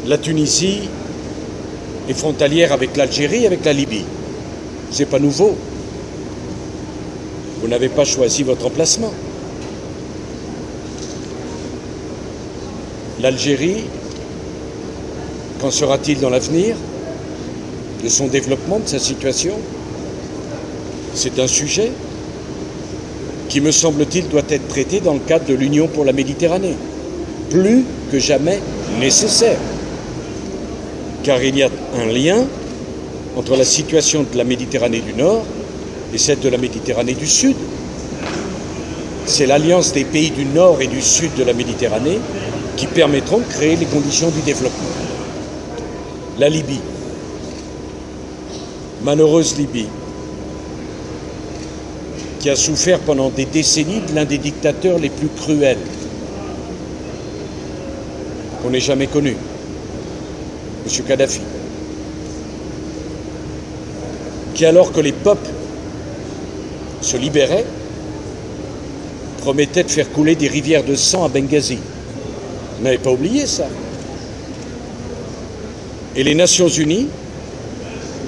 La Tunisie est frontalière avec l'Algérie et avec la Libye. C'est pas nouveau. Vous n'avez pas choisi votre emplacement. L'Algérie, qu'en sera-t-il dans l'avenir de son développement, de sa situation? C'est un sujet qui, me semble-t-il, doit être traité dans le cadre de l'Union pour la Méditerranée. Plus que jamais nécessaire. Car il y a un lien entre la situation de la Méditerranée du Nord et celle de la Méditerranée du Sud. C'est l'alliance des pays du Nord et du Sud de la Méditerranée qui permettront de créer les conditions du développement. La Libye, malheureuse Libye, qui a souffert pendant des décennies de l'un des dictateurs les plus cruels qu'on n'ait jamais connu, M. Kadhafi, qui, alors que les peuples se libéraient, promettait de faire couler des rivières de sang à Benghazi. Vous n'avez pas oublié ça. Et les Nations Unies,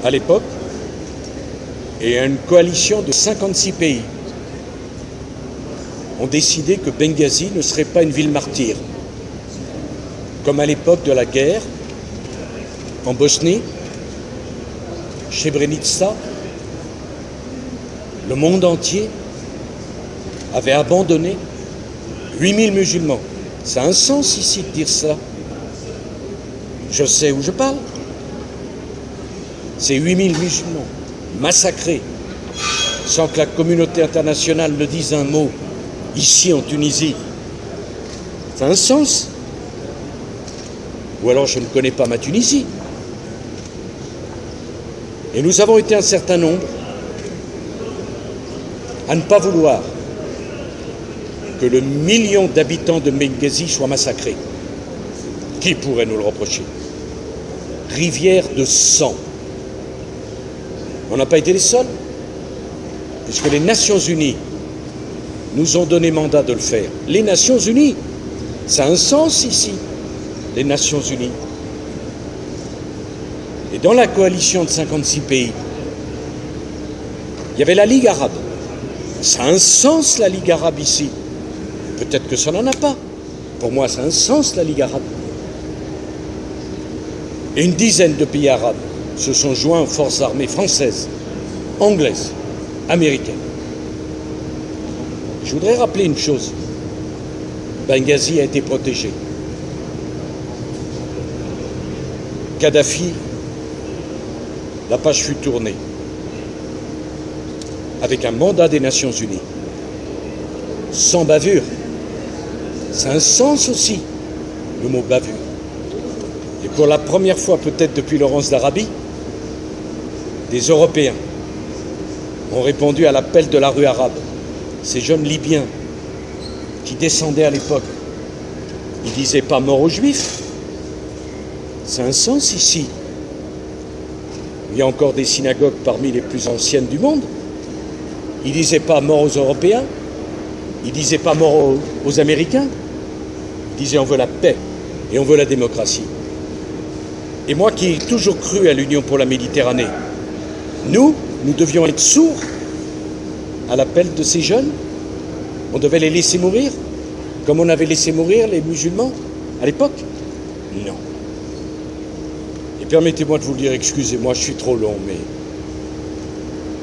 à l'époque, et une coalition de 56 pays ont décidé que Benghazi ne serait pas une ville martyre, comme à l'époque de la guerre en Bosnie, Srebrenica. Le monde entier avait abandonné 8000 musulmans. Ça a un sens ici de dire ça. Je sais où je parle. C'est 8000 musulmans massacrés sans que la communauté internationale ne dise un mot ici en Tunisie. Ça a un sens. Ou alors je ne connais pas ma Tunisie. Et nous avons été un certain nombre à ne pas vouloir que le million d'habitants de Benghazi soient massacrés. Qui pourrait nous le reprocher? Rivière de sang. On n'a pas été les seuls, puisque les Nations Unies nous ont donné mandat de le faire. Les Nations Unies, ça a un sens ici, les Nations Unies. Et dans la coalition de 56 pays, il y avait la Ligue arabe. Ça a un sens, la Ligue arabe ici. Peut-être que ça n'en a pas. Pour moi, ça a un sens, la Ligue arabe. Et une dizaine de pays arabes se sont joints aux forces armées françaises, anglaises, américaines. Je voudrais rappeler une chose. Benghazi a été protégé. Kadhafi, la page fut tournée avec un mandat des Nations Unies, sans bavure. C'est un sens aussi, le mot bavure. Et pour la première fois, peut-être depuis Laurence d'Arabie, des Européens ont répondu à l'appel de la rue arabe. Ces jeunes Libyens qui descendaient à l'époque, ils ne disaient pas mort aux Juifs. C'est un sens ici. Il y a encore des synagogues parmi les plus anciennes du monde. Ils ne disaient pas mort aux Européens. Ils ne disaient pas mort aux Américains. Ils disaient on veut la paix et on veut la démocratie. Et moi qui ai toujours cru à l'Union pour la Méditerranée, nous devions être sourds à l'appel de ces jeunes. On devait les laisser mourir, comme on avait laissé mourir les musulmans à l'époque. Non. Et permettez-moi de vous le dire, excusez-moi, je suis trop long, mais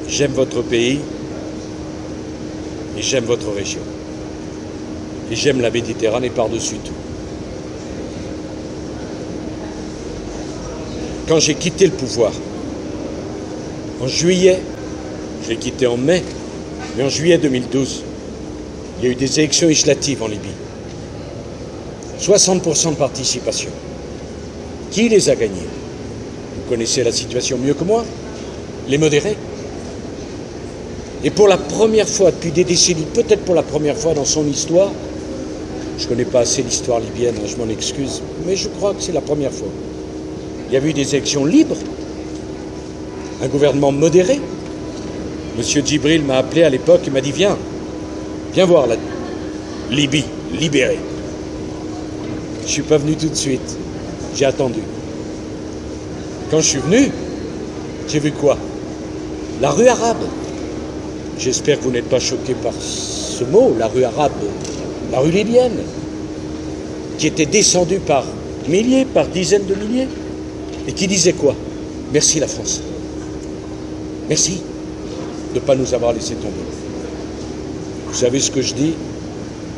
j'aime votre pays et j'aime votre région. Et j'aime la Méditerranée par-dessus tout. Quand j'ai quitté le pouvoir, en juillet, je l'ai quitté en mai, mais en juillet 2012, il y a eu des élections législatives en Libye. 60% de participation. Qui les a gagnés? Vous connaissez la situation mieux que moi. Les modérés. Et pour la première fois depuis des décennies, peut-être pour la première fois dans son histoire, je ne connais pas assez l'histoire libyenne, je m'en excuse, mais je crois que c'est la première fois. Il y a eu des élections libres, un gouvernement modéré. Monsieur Djibril m'a appelé à l'époque et m'a dit viens voir la Libye libérée. Je ne suis pas venu tout de suite. J'ai attendu. Quand je suis venu, j'ai vu quoi? La rue arabe. J'espère que vous n'êtes pas choqués par ce mot, la rue arabe, la rue libyenne, qui était descendue par milliers, par dizaines de milliers, et qui disait quoi? Merci la France. Merci de ne pas nous avoir laissé tomber. Vous savez ce que je dis?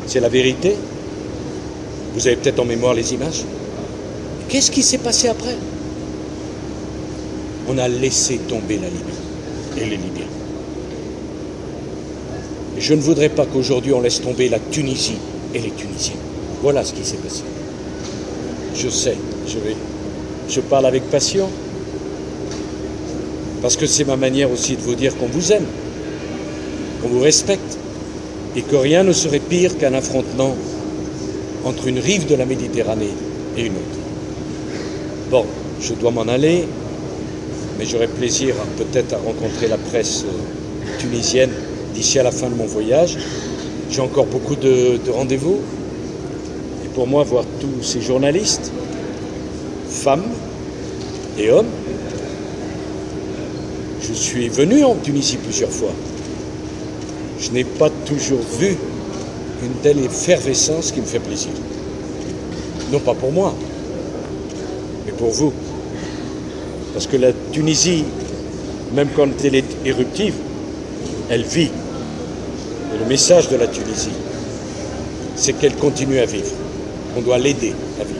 C'est la vérité. Vous avez peut-être en mémoire les images. Qu'est-ce qui s'est passé après? On a laissé tomber la Libye et les Libyens. Et je ne voudrais pas qu'aujourd'hui on laisse tomber la Tunisie et les Tunisiens. Voilà ce qui s'est passé. Je sais, je parle avec passion, parce que c'est ma manière aussi de vous dire qu'on vous aime, qu'on vous respecte, et que rien ne serait pire qu'un affrontement entre une rive de la Méditerranée et une autre. Bon, je dois m'en aller, mais j'aurai plaisir peut-être à rencontrer la presse tunisienne d'ici à la fin de mon voyage. J'ai encore beaucoup de rendez-vous. Et pour moi, voir tous ces journalistes, femmes et hommes, je suis venu en Tunisie plusieurs fois. Je n'ai pas toujours vu une telle effervescence qui me fait plaisir. Non pas pour moi, mais pour vous. Parce que la Tunisie, même quand elle est éruptive, elle vit. Et le message de la Tunisie, c'est qu'elle continue à vivre. On doit l'aider à vivre.